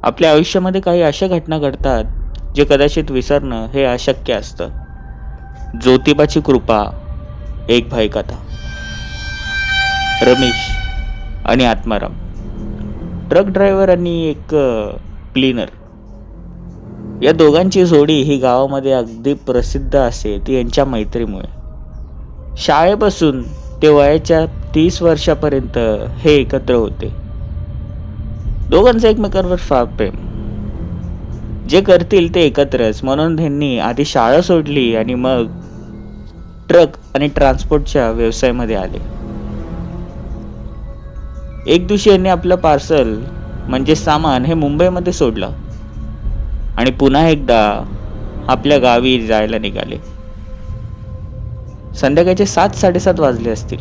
आपल्या आयुष्यामध्ये काही अशा घटना घडतात जे कदाचित विसरणं हे अशक्य असतं. ज्योतिबाची कृपा, एक भाई कथा. रमेश आणि आत्माराम, ट्रक ड्रायव्हर आणि एक क्लीनर, या दोघांची जोडी ही गावामध्ये अगदी प्रसिद्ध असते ती यांच्या मैत्रीमुळे. शाळेपासून ते वयाच्या 30 वर्षापर्यंत हे एकत्र होते. दोघांचं एकमेकांवर फार प्रेम. जे करतील ते एकत्रच, म्हणून त्यांनी आधी शाळा सोडली आणि मग ट्रक आणि ट्रान्सपोर्टच्या व्यवसायामध्ये आले. एक दिवशी यांनी आपलं पार्सल म्हणजे सामान हे मुंबईमध्ये सोडलं आणि पुन्हा एकदा आपल्या गावी जायला निघाले. संध्याकाळचे 7-7:30 वाजले असतील.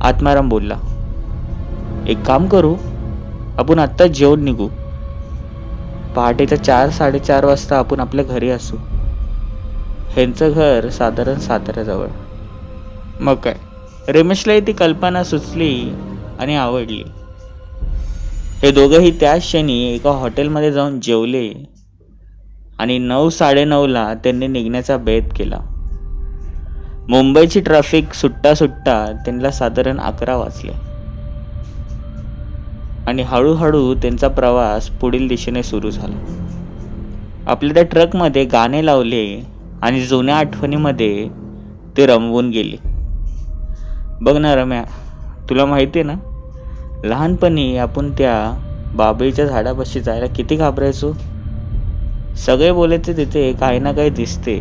आत्माराम बोलला, एक काम करू, आपण आत्ता जेवून निघू. पहाटेच्या 4-4:30 वाजता आपण आपल्या घरी असू. ह्यांचं घर साधारण साताऱ्याजवळ. मग काय, रमेशलाही ती कल्पना सुचली आणि आवडली. हे दोघंही त्याच क्षणी एका हॉटेलमध्ये जाऊन जेवले आणि 9-9:30 त्यांनी निघण्याचा बेत केला. मुंबईची ट्रॅफिक सुट्टा त्यांना साधारण 11 वाजले आणि हळूहळू त्यांचा प्रवास पुढील दिशेने सुरू झाला. आपल्या त्या ट्रकमध्ये गाणे लावले आणि जुन्या आठवणीमध्ये ते रमवून गेले. बघ ना रम्या, तुला माहिती आहे ना, लहानपणी आपण त्या बाबळीच्या झाडापाशी जायला किती घाबरायचो. सगळे बोलायचे तिथे काही ना काही दिसते,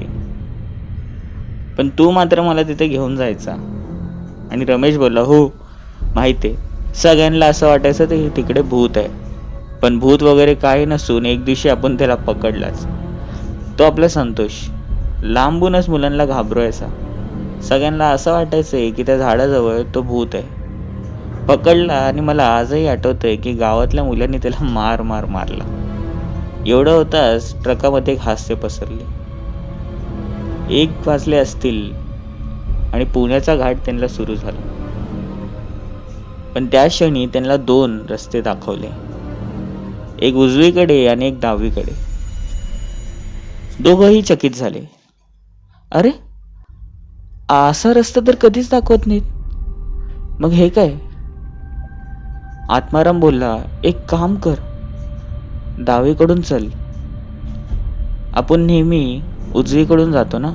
पण तू मात्र मला तिथे घेऊन जायचा. आणि रमेश बोलला, हो माहिती आहे. सगळ्यांना असं वाटायचं ते तिकडे भूत आहे, पण भूत वगैरे काही नसून एक दिवशी आपण त्याला पकडलाच. तो आपला संतोष लांबूनच मुलांना घाबरवायचा. सगळ्यांना असं वाटायचंय की त्या झाडाजवळ तो भूत आहे. पकडला आणि मला आजही आठवतंय की गावातल्या मुलांनी त्याला मार मारला. एवढं होताच ट्रकामध्ये एक हास्य पसरले. 1 वाजले असतील आणि पुण्याचा घाट त्यांना सुरू झाला. पण त्या क्षणी त्यांना 2 रस्ते दाखवले, एक उजवीकडे आणि एक डावीकडे. दोघंही चकित झाले. अरे, असा रस्ता तर कधीच दाखवत नाहीत, मग हे काय? आत्माराम बोलला, एक काम कर, डावीकडून चल. आपण नेहमी उजवीकडून जातो ना,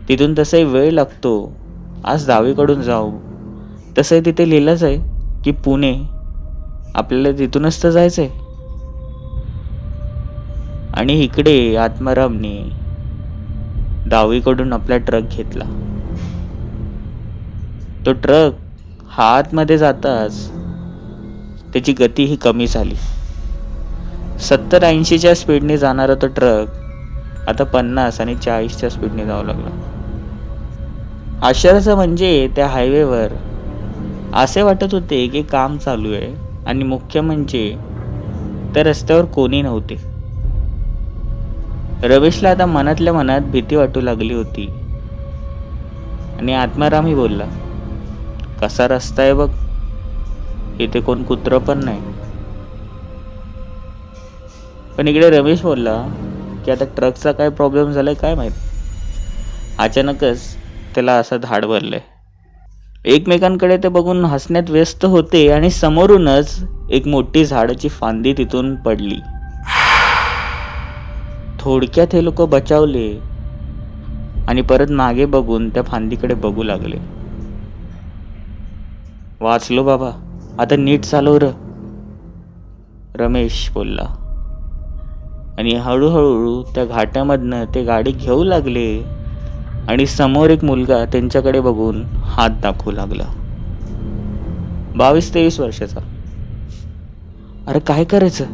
तिथून तसाही वेळ लागतो. आज डावीकडून जाऊ. तसंही तिथे लिहिलंच आहे की पुणे, आपल्याला तिथूनच तर जायचंय. आणि इकडे आत्मारामने डावीकडून आपला ट्रक घेतला. तो ट्रक हा आतमध्ये जाताच त्याची गती ही कमी झाली. 70-80च्या स्पीडने जाणारा तो ट्रक आता 50 आणि 40च्या स्पीडने जाऊ लागला. आश्चर्याचं म्हणजे त्या हायवेवर असे वाटत होते की काम चालू आहे आणि मुख्य म्हणजे त्या रस्त्यावर कोणी नव्हते. रमेशला आता मनातल्या मनात भीती वाटू लागली होती आणि आत्मारामही बोलला, कसा रस्ता आहे बघ, इथे कोण कुत्रं पण नाही. पण इकडे रमेश बोलला की आता ट्रकचा काय प्रॉब्लेम झालाय काय माहित. अचानकच त्याला असं धाड भरलंय. एकमेकांकडे ते बघून हसण्यात व्यस्त होते आणि समोरूनच एक मोठी झाडाची फांदी तिथून पडली. थोडक्यात हे लोक बचावले आणि परत मागे बघून त्या फांदीकडे बघू लागले. वाचलो बाबा, आता नीट चालव र, रमेश बोलला. आणि हळूहळू त्या घाटामधनं ते गाडी घेऊ लागले आणि समोर एक मुलगा त्यांच्याकडे बघून हात दाखवू लागला. 22-23 वर्षाचा. अरे काय करायचं,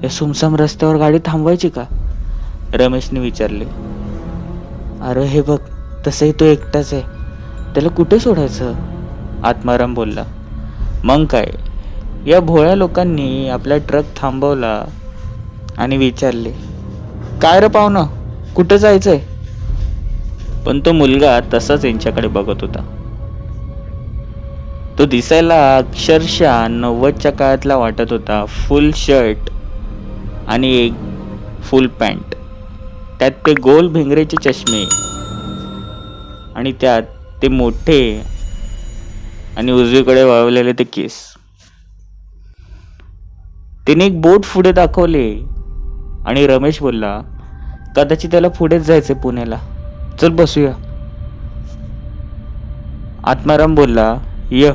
या सुमसाम रस्त्यावर गाडी थांबवायची का, रमेशने विचारले. अरे हे बघ, तसंही तो एकटाच आहे, त्याला कुठे सोडायचं, आत्माराम बोलला. मग काय, या भोळ्या लोकांनी आपला ट्रक थांबवला आणि विचारले, काय रे पाहुणं, कुठं जायचंय? पण तो मुलगा तसाच यांच्याकडे बघत होता. तो दिसायला अक्षरशः 90च्या काळातला वाटत होता. फुल शर्ट आणि एक फुल पॅन्ट, त्यात ते गोल भिंगरेचे चष्मे आणि त्यात ते मोठे आणि उजवीकडे वळवलेले ते केस. तिने एक बोट पुढे दाखवले आणि रमेश बोलला, कदाचित त्याला पुढेच जायचंय पुण्याला, चल बसूया. आत्माराम बोलला, य.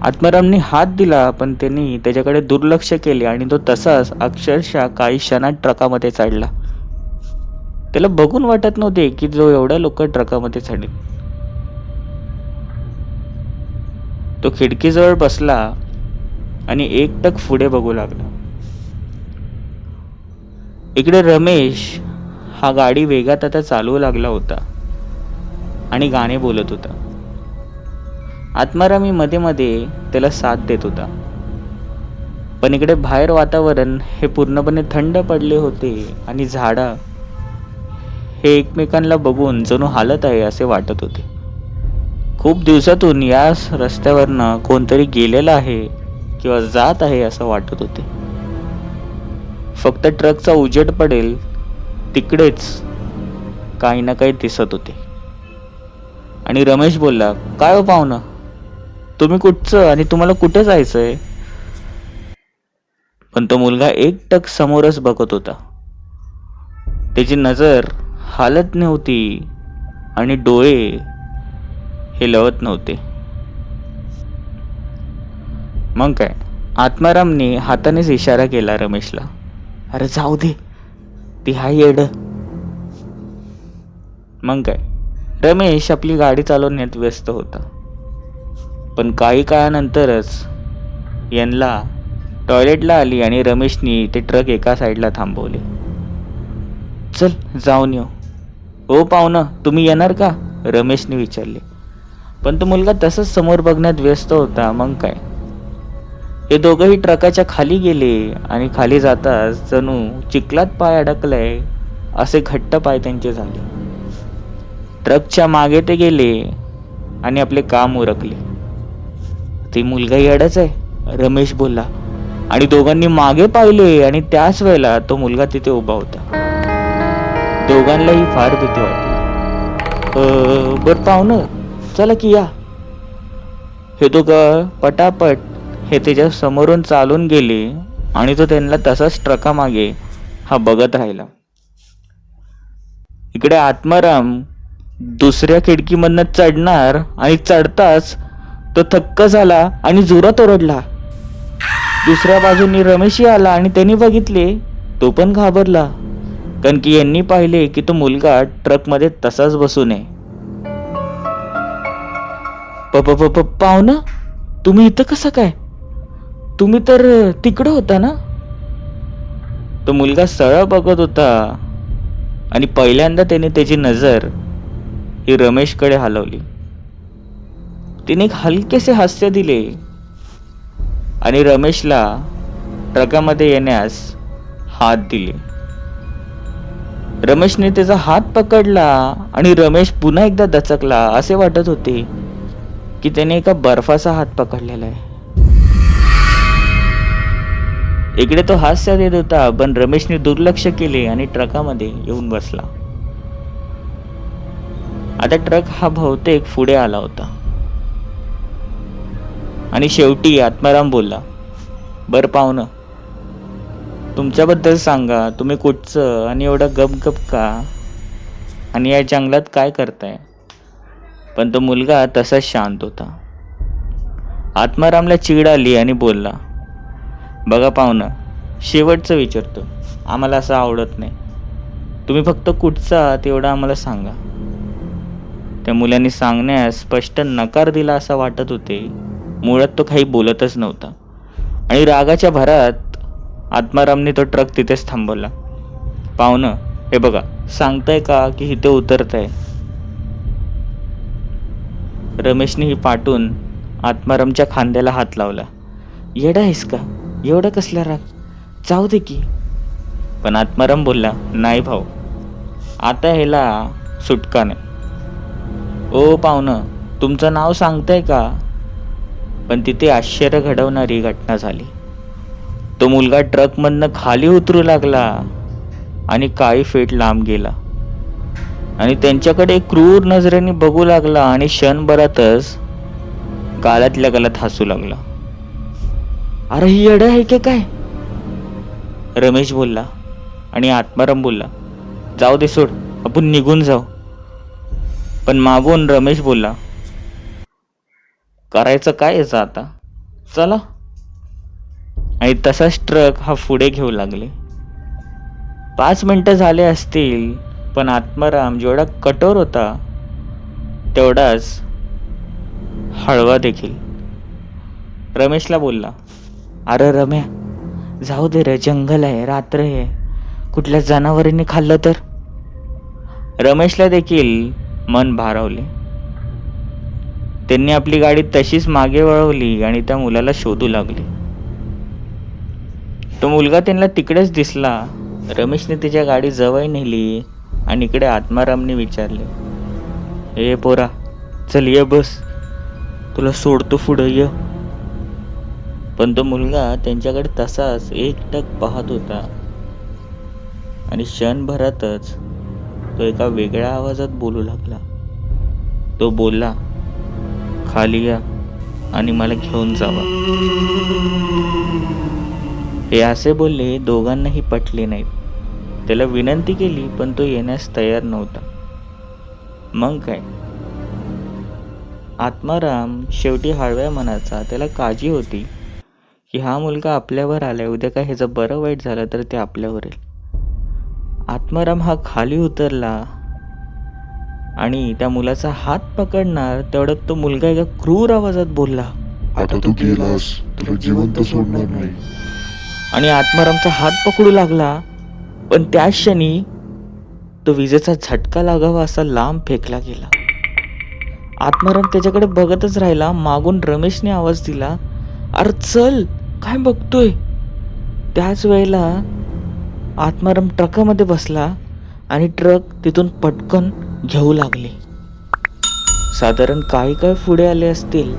आत्मारामने हात दिला, पण त्यांनी त्याच्याकडे दुर्लक्ष केले आणि तो तसाच अक्षरशः काही क्षणात ट्रकामध्ये चढला. त्याला बघून वाटत नव्हते की जो एवढ्या लोक ट्रकामध्ये चढेल. तो खिडकीजवळ बसला आणि एकटक पुढे बघू लागला. इकडे रमेश हा गाडी वेगात आता चालवू लागला होता आणि गाणे बोलत होता. आत्मारामी मध्ये मध्ये त्याला साथ देत होता. पण इकडे बाहेर वातावरण हे पूर्णपणे थंड पडले होते आणि झाडा हे एकमेकांना बघून जणू हालत आहे असे वाटत होते. खूप दिवसातून या रस्त्यावरनं कोणतरी गेलेला आहे किंवा जात आहे असं वाटत होते. फक्त ट्रकचा उजेड पडेल तिकडेच काही ना काही दिसत होते. आणि रमेश बोलला, काय हो पाहुणं, तुम्ही कुठचं आणि तुम्हाला कुठे जायचंय? पण तो मुलगा एकटक समोरच बघत होता. त्याची नजर हालत नव्हती आणि डोळे हे लवत नव्हते. मग काय, आत्मारामने हातानेच इशारा केला रमेशला, अरे जाऊ दे, ती हाय येड. मग काय, रमेश आपली गाडी चालवण्यात व्यस्त होता. पण काही काळानंतरच यांना टॉयलेटला आली आणि रमेशनी ते ट्रक एका साईडला थांबवले. चल जाऊन येऊ. हो पाहुणं, तुम्ही येणार का? रमेशने विचारले. पण तो मुलगा तसंच समोर बघण्यात व्यस्त होता. मग काय, हे दोघंही ट्रकाच्या खाली गेले आणि खाली जाताच जणू चिखलात पाय अडकलाय असे घट्ट पाय त्यांचे झाले. ट्रकच्या मागे ते गेले आणि आपले काम उरकले. ते मुलगा येडाच आहे, रमेश बोलला. आणि दोघांनी मागे पाहिले आणि त्याच वेळेला तो मुलगा तिथे उभा होता. दोघांनाही फार भीती वाटली. बर पाहुणं, चला की या. हे दोघं पटापट हे त्याच्या समोरून चालून गेले आणि तो त्यांना तसाच ट्रकामागे हा बघत राहिला. इकडे आत्माराम दुसऱ्या खिडकीमधनं चढणार आणि चढताच तो थक्क झाला आणि जोरात ओरडला. दुसऱ्या बाजूनी रमेशही आला आणि त्यांनी बघितले. तो पण घाबरला, कारण की यांनी पाहिले की तो मुलगा ट्रकमध्ये तसाच बसू नये. पाहुणं, तुम्ही इथं कसं काय? तुम्ही तर तिकडं होता ना? तो मुलगा सरळ बघत होता आणि पहिल्यांदा त्याने त्याची नजर ही रमेशकडे हलवली. तिने एक हलकेसे हास्य दिले आणि रमेशला ट्रकामध्ये येण्यास हात दिले. रमेशने त्याचा हात पकडला आणि रमेश पुन्हा एकदा दचकला. असे वाटत होते की त्याने एका बर्फाचा हात पकडलेला आहे. इकडे तो हास्य देत होता, पण रमेशने दुर्लक्ष केले आणि ट्रकामध्ये येऊन बसला. आता ट्रक हा बहुतेक पुढे आला होता आणि शेवटी आत्माराम बोलला, बर पाहुणं, तुमच्याबद्दल सांगा, तुम्ही कुठचं आणि एवढं गपगप का आणि या जंगलात काय करताय? पण तो मुलगा तसाच शांत होता. आत्मारामला चीड आली आणि बोलला, बघा पाहुणं, शेवटचं विचारतो, आम्हाला असं आवडत नाही. तुम्ही फक्त कुठचा तेवढं आम्हाला सांगा. त्या मुलाने सांगण्यास स्पष्ट नकार दिला असं वाटत होते. मुळात तो काही बोलतच नव्हता आणि रागाच्या भरात आत्मारामने तो ट्रक तिथेच थांबवला. पाहुणं, हे बघा, सांगताय का की इथे उतरताय? रमेशने ही पाठून आत्मारामच्या खांद्याला हात लावला. येडा आहेस का? एवढा कसला राग? जाऊ दे की. पण आत्माराम बोलला, नाही भाऊ, आता ह्याला सुटका नाही. ओ पाहुणं, तुमचं नाव सांगताय का? पण तिथे आश्चर्य घडवणारी घटना झाली. तो मुलगा ट्रकमधनं खाली उतरू लागला आणि काही फीट लांब गेला आणि त्यांच्याकडे क्रूर नजरेने बघू लागला आणि क्षणभरातच गालातल्या गालात हसू लागला. अरे ही येडं आहे की काय? रमेश बोलला आणि आत्माराम बोलला, जाऊ दे सोड, आपण निघून जाऊ. पण मागून रमेश बोलला, करायचं काय याचं आता, चला. आणि तसाच ट्रक हा पुढे घेऊ लागले. 5 मिनिटं झाले असतील, पण आत्माराम जेवढा कठोर होता तेवढाच हळवा देखील. रमेशला बोलला, अरे रम्या, जाऊ दे रे, जंगल आहे, रात्र आहे, कुठल्या जनावरांनी खाल्लं तर. रमेशला देखील मन भारावले. त्यांनी आपली गाडी तशीच मागे वळवली आणि त्या मुलाला शोधू लागले. तो मुलगा त्यांना तिकडेच दिसला. रमेशने त्याच्या गाडी जवळ नेली आणि इकडे आत्मारामने विचारले, ए पोरा, चल ये बस, तुला सोडतो पुढं ये. पण तो मुलगा त्यांच्याकडे तसाच एकटक पाहत होता आणि क्षणभरातच तो एका वेगळ्या आवाजात बोलू लागला. तो बोलला, खाली या आणि मला घेऊन जावा. हे असे बोलले दोघांनाही पटले नाहीत. त्याला विनंती केली पण तो येण्यास तयार नव्हता. मग काय, आत्माराम शेवटी हळव्या मनाचा. त्याला काळजी होती की हा मुलगा आपल्यावर आलाय, उद्या काय ह्याचं बरं वाईट झालं तर ते आपल्यावर येईल. आत्माराम हा खाली उतरला आणि त्या मुलाचा हात पकडणार तेवढ्यात तो मुलगा एका क्रूर आवाजात बोलला, आता तू गेलास तुला जिवंत सोडणार नाही. आणि आत्मारामचा हात पकडू लागला. पण त्याच क्षणी तो विजेचा झटका लागावा असा लांब फेकला गेला. आत्माराम त्याच्याकडे बघतच राहिला. मागून रमेशने आवाज दिला, अरे चल, काय बघतोय. त्याच वेळेला आत्माराम ट्रकामध्ये बसला आणि ट्रक तिथून पटकन घेऊ लागले. साधारण काही काय पुढे आले असतील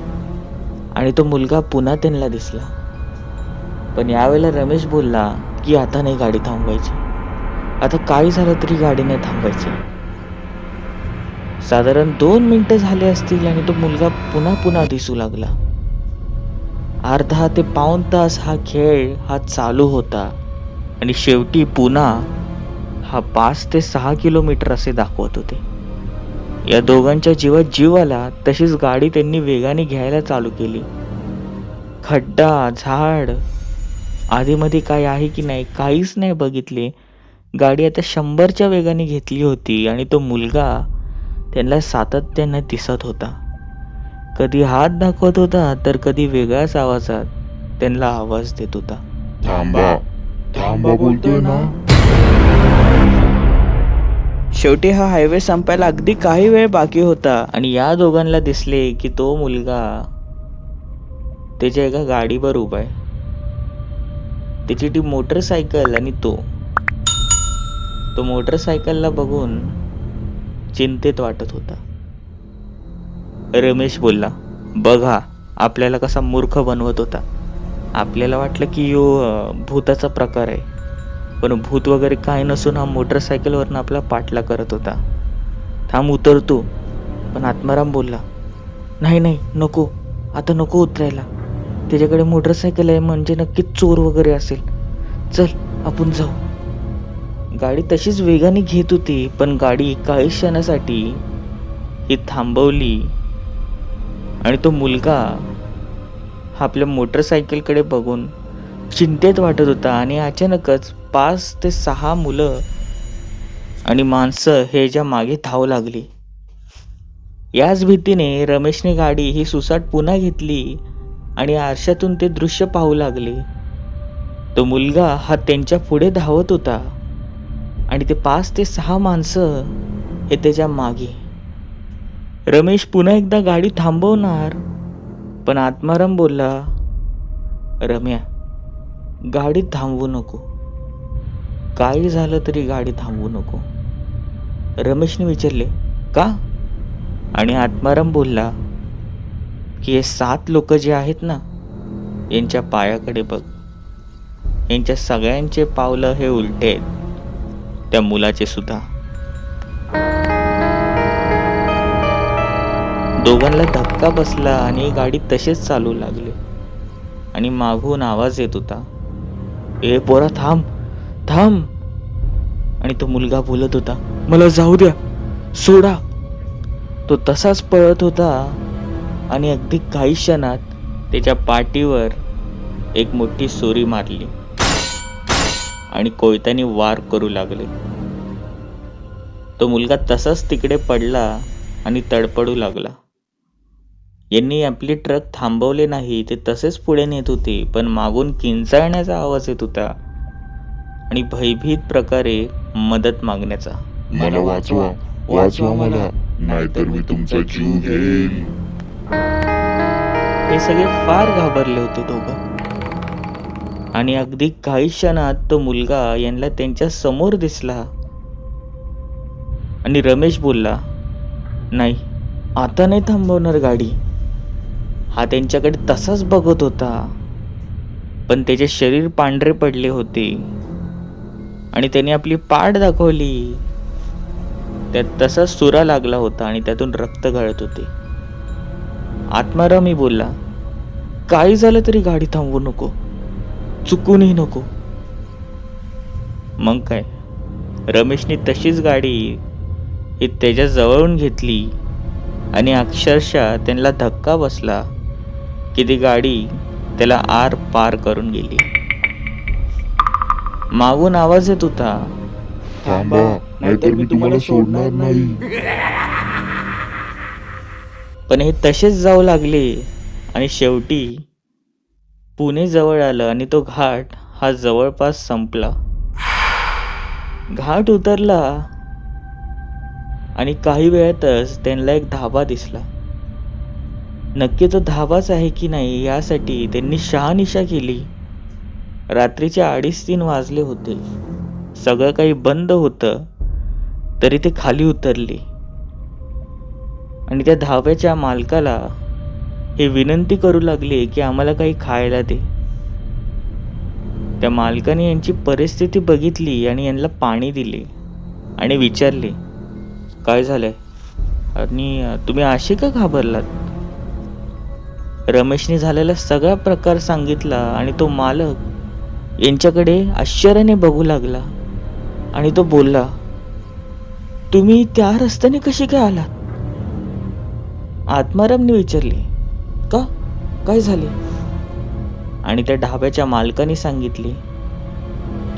आणि तो मुलगा पुन्हा त्यांना दिसला. पण यावेळेला रमेश बोलला की आता नाही गाडी थांबवायची, आता काही झालं तरी गाडी नाही थांबवायची. साधारण 2 मिनिटं झाले असतील आणि तो मुलगा पुन्हा दिसू लागला. अर्धा ते पाऊण तास हा खेळ हा चालू होता आणि शेवटी पुन्हा हा 5 ते 6 किलोमीटर असे दाखवत होते. या दोघांच्या जीवात जीव आला तशीच गाडी त्यांनी वेगाने घ्यायला चालू केली. खड्डा, झाड, आधीमध्ये काय आहे की नाही काहीच नाही बघितले. गाडी आता 100च्या वेगाने घेतली होती आणि तो मुलगा त्यांना सातत्याने दिसत होता. कधी हात दाखवत होता तर कधी वेगळ्याच आवाजात त्यांना आवाज देत होता. थांबा, थांबा बोलतोय ना. शेवटी हा हायवे संपायला अगदी काही वेळ बाकी होता आणि या दोघांना दिसले की तो मुलगा त्याच्या एका गाडीवर उभा आहे. त्याची ती मोटरसायकल आणि तो मोटरसायकलला बघून चिंतेत वाटत होता. रमेश बोलला, बघा आपल्याला कसा मूर्ख बनवत होता. आपल्याला वाटलं की यो भूताचा प्रकार आहे, पण भूत वगैरे काय नसून हा मोटरसायकलवरनं आपला पाठला करत होता. थांब, उतरतो. पण आत्माराम बोलला, नाही नाही नको, आता नको उतरायला. त्याच्याकडे मोटरसायकल आहे म्हणजे नक्कीच चोर वगैरे असेल. चल आपण जाऊ. गाडी तशीच वेगाने घेत होती पण गाडी काही क्षणासाठी ही थांबवली आणि तो मुलगा हा आपल्या मोटरसायकलकडे बघून चिंतेत वाटत होता. आणि अचानकच 5 ते 6 मुलं आणि माणसं हे ज्या मागे धाव लागली. याच भीतीने रमेशने गाडी ही सुसाट पुन्हा घेतली आणि आरशातून ते दृश्य पाहू लागले. तो मुलगा हा त्यांच्या पुढे धावत होता आणि ते 5 ते 6 माणसं हे त्याच्या मागे. रमेश पुन्हा एकदा गाडी थांबवणार पण आत्माराम बोलला, रम्या, गाडी थांबवू नको, काही झालं तरी गाडी थांबवू नको. रमेशने विचारले, का? आणि आत्माराम बोलला, की हे 7 लोक जे आहेत ना, यांच्या पायाकडे बघ. यांच्या सगळ्यांचे पावलं हे उलटे आहेत, त्या मुलाचे सुद्धा. दोघांना धक्का बसला आणि गाडी तसेच चालू लागली. आणि मागून आवाज येत होता, ए पोरा थांब थांब. आणि तो मुलगा बोलत होता, मला जाऊ द्या, सोडा. तो तसाच पळत होता आणि अगदी काही क्षणात त्याच्या पाठीवर एक मोठी सोरी मारली आणि कोयत्याने वार करू लागले. तो मुलगा तसाच तिकडे पडला आणि तडपडू लागला. यांनी आपली ट्रक थांबवले नाही, ते तसेच पुढे नेत होते, पण मागून किंचाळण्याचा आवाज येत होता आणि भयभीत प्रकारे मदत मागण्याचा. मला वाचवा, वाचवा मला, नाहीतर मी तुमचा जीव घेईल. हे सगळे फार घाबरले होते दोघं. आणि अगदी काही क्षणात तो मुलगा यांना त्यांच्या समोर दिसला आणि रमेश बोलला, नाही, आता नाही थांबवणार गाडी. हा त्यांच्याकडे तसाच बघत होता, पण त्याचे शरीर पांढरे पडले होते आणि त्याने आपली पाठ दाखवली. त्यात तसाच सुरा लागला होता आणि त्यातून रक्त गळत होते. आत्मारामही बोलला, काही झालं तरी गाडी थांबवू नको, चुकूनही नको. मग काय, रमेशने तशीच गाडी ही त्याच्या जवळून घेतली आणि अक्षरशः त्यांना धक्का बसला की ती गाडी त्याला आर पार करून गेली. मागून आवाज येत होता, थांबा, नाहीतर मी तुम्हाला सोडणार नाही. पण हे तसेच जाऊ लागले आणि शेवटी पुणे जवळ आलं आणि तो घाट हा जवळपास संपला. घाट उतरला आणि काही वेळातच त्यांना एक धाबा दिसला. नक्की तो धाबाच आहे की नाही यासाठी त्यांनी शहानिशा केली. रात्रीचे 2:30-3 वाजले होते. सगळं काही बंद होतं, तरी ते खाली उतरले आणि त्या धाब्याच्या मालकाला हे विनंती करू लागले की आम्हाला काही खायला दे. त्या मालकाने यांची परिस्थिती बघितली आणि यांना पाणी दिले आणि विचारले, काय झालंय आणि तुम्ही असे का घाबरलात? रमेशने झालेला सगळा प्रकार सांगितला आणि तो मालक यांच्याकडे आश्चर्याने बघू लागला आणि तो बोलला, तुम्ही त्या रस्त्याने कसे काय आलात? आत्मारामने विचारले, का, काय झाले? आणि त्या ढाब्याच्या मालकाने सांगितले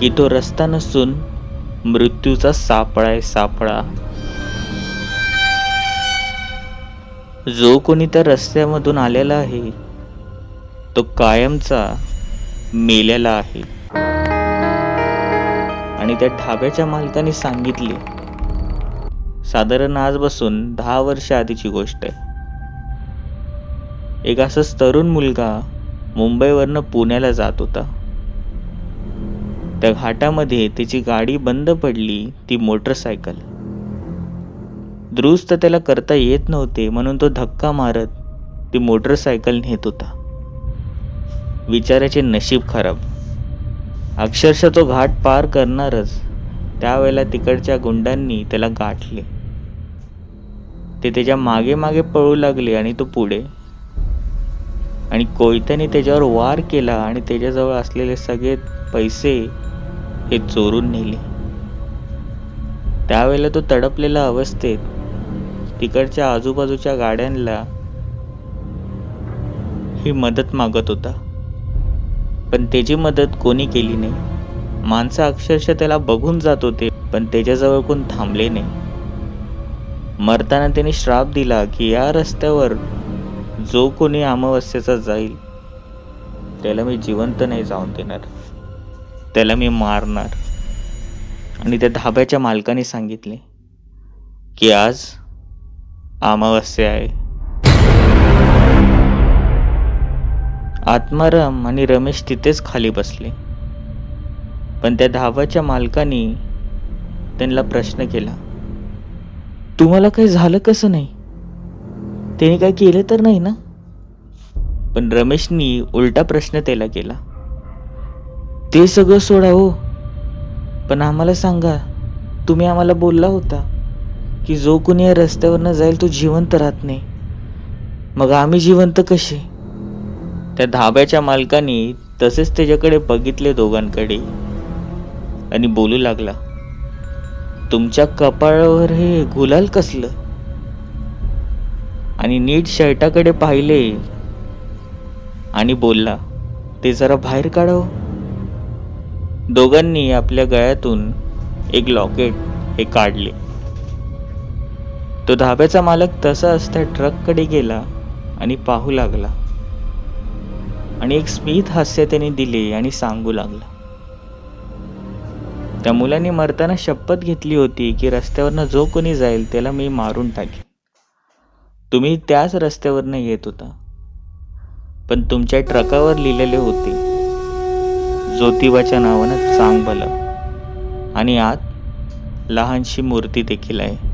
की तो रस्ता नसून मृत्यूचा सापळा आहे, सापळा. जो कोणी त्या रस्त्यामधून आलेला आहे तो कायमचा मेलेला आहे. आणि त्या ढाब्याच्या मालकाने सांगितले, साधारण आजपासून 10 वर्ष आधीची गोष्ट आहे. एक असाच तरुण मुलगा मुंबईवरनं पुण्याला जात होता. त्या घाटामध्ये त्याची गाडी बंद पडली. ती मोटरसायकल दुरुस्त त्याला करता येत नव्हते, म्हणून तो धक्का मारत ती मोटरसायकल नेत होता. विचाराचे नशीब खराब. अक्षरशः तो घाट पार करणारच त्यावेळेला तिकडच्या गुंडांनी त्याला गाठले. ते त्याच्या मागे मागे पळू लागले आणि तो पुढे. आणि कोयत्याने त्याच्यावर वार केला आणि त्याच्याजवळ असलेले सगळे पैसे हे चोरून नेले. त्यावेळेला तो तडपलेल्या अवस्थेत तिकडच्या आजूबाजूच्या गाड्यांना ही मदत मागत होता, पण त्याची मदत कोणी केली नाही. माणसं अक्षरशः त्याला बघून जात होते, पण त्याच्याजवळ कोण थांबले नाही. मरताना त्याने श्राप दिला की या रस्त्यावर जो कोणी अमावस्येचा जाईल त्याला मी जिवंत नाही जाऊन देणार, त्याला मी मारणार. आणि त्या धाब्याच्या मालकाने सांगितले की आज अमावस्या आहे. आत्माराम आणि रमेश तिथेच खाली बसले, पण त्या धाब्याच्या मालकाने त्यांना प्रश्न केला, तुम्हाला काही झालं कसं नाही? त्याने काय केलं तर नाही ना? पण रमेशनी उलटा प्रश्न त्याला केला. ते सगळं सोडा हो, पण आम्हाला सांगा, तुम्ही आम्हाला बोलला होता की जो कोणी या रस्त्यावरनं जाईल तो जिवंत राहत नाही. मग आम्ही जिवंत कसे? त्या धाब्याच्या मालकाने तसेच त्याच्याकडे बघितले दोघांकडे आणि बोलू लागला. तुमच्या कपाळावर हे गुलाल कसलं? आणि नीट शर्टाकडे पाहिले आणि बोलला, ते जरा बाहेर काढावं. दोघांनी आपल्या गळ्यातून एक लॉकेट हे काढले. तो धाब्याचा मालक तसाच त्या ट्रककडे गेला आणि पाहू लागला आणि एक स्मित हास्य त्याने दिले आणि सांगू लागला, त्या मुलाने मरताना शपथ घेतली होती की रस्त्यावरनं जो कोणी जाईल त्याला मी मारून टाकेन. तुम्ही त्याच रस्त्यावरनं येत होता, पण तुमच्या ट्रकावर लिहिलेले होते ज्योतिबाच्या नावानं चांग भलं, आणि आत लहानशी मूर्ती देखील आहे.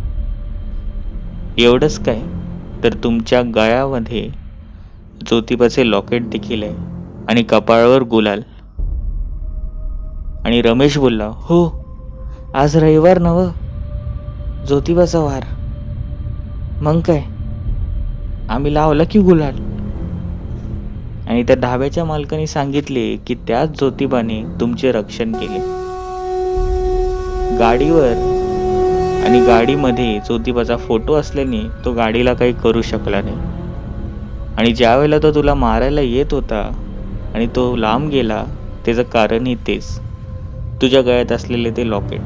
एवढंच काय, तर तुमच्या गळ्यामध्ये ज्योतिबाचे लॉकेट देखील आहे आणि कपाळावर गुलाल. आणि रमेश बोलला, हो, आज रविवार नव, ज्योतिबाचा वार. मग काय, आम्ही लावला की गुलाल. आणि त्या धाब्याच्या मालकाने सांगितले की त्याच ज्योतिबाने तुमचे रक्षण केले. गाडीवर आणि गाडीमध्ये ज्योतिबाचा फोटो असल्याने तो गाडीला काही करू शकला नाही. आणि ज्या वेळेला तो तुला मारायला येत होता आणि तो लांब गेला, त्याचं कारणही तेच, तुझ्या गळ्यात असलेले ते लॉकेट.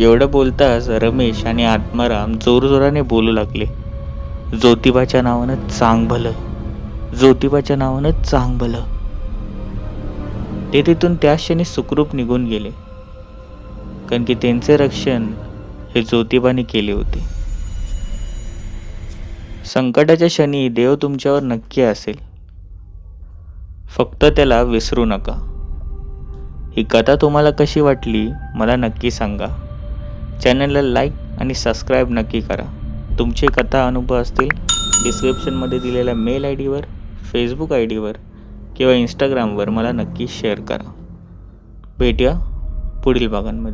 एवढं बोलताच रमेश आणि आत्माराम जोरजोराने बोलू लागले, ज्योतिबाच्या नावानं चांग भलं, ज्योतिबाच्या नावानं चांग भलं. ते तिथून त्या क्षणी सुखरूप निघून गेले, कारण की त्यांचे रक्षण हे ज्योतिबाने केले होते. संकटाच्या क्षणी देव तुमच्यावर नक्की असेल, फक्त त्याला विसरू नका. ही कथा तुम्हाला कशी वाटली मला नक्की सांगा. चॅनलला लाईक आणि सबस्क्राईब नक्की करा. तुमचे कथा अनुभव असतील डिस्क्रिप्शनमध्ये दिलेल्या मेल आय डीवर, फेसबुक आय डीवर किंवा इंस्टाग्रामवर मला नक्की शेअर करा. भेटूया पुढील भागांमध्ये.